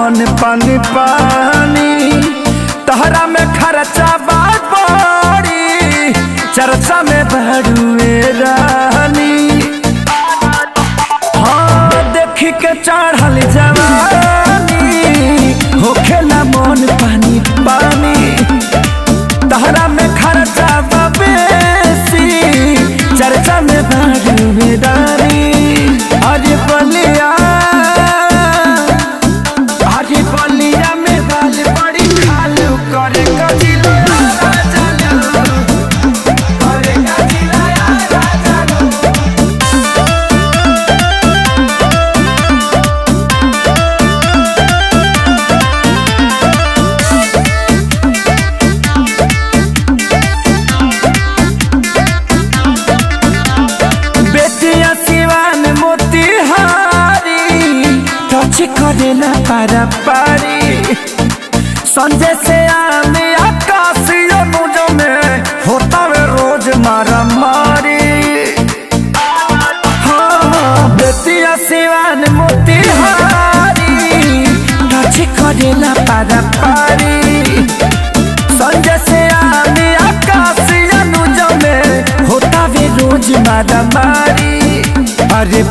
मन पानी पानी तहरा में खर्चा बात बड़ी चर्चा में बढ़ुए रानी। हाँ देखी के चढ़ल जवानी होखेला मन पानी पानी तहरा में खर्चा बेसी चर्चा में बढ़ुए रानी। अरे बलिया में बाल बड़ी खालू करे गजिला बेटिया सिवान मोतिहारी टच करे ना पारा पारी संजय से आने आकाशीय मुझ में होता वे रोज मारा मारी। हाँ बेटिया सिवान मोतिहारी टच करे ना पारा पारी संजय से आने आकाशीय मुझ में होता वे रोज मारा मारी। अरे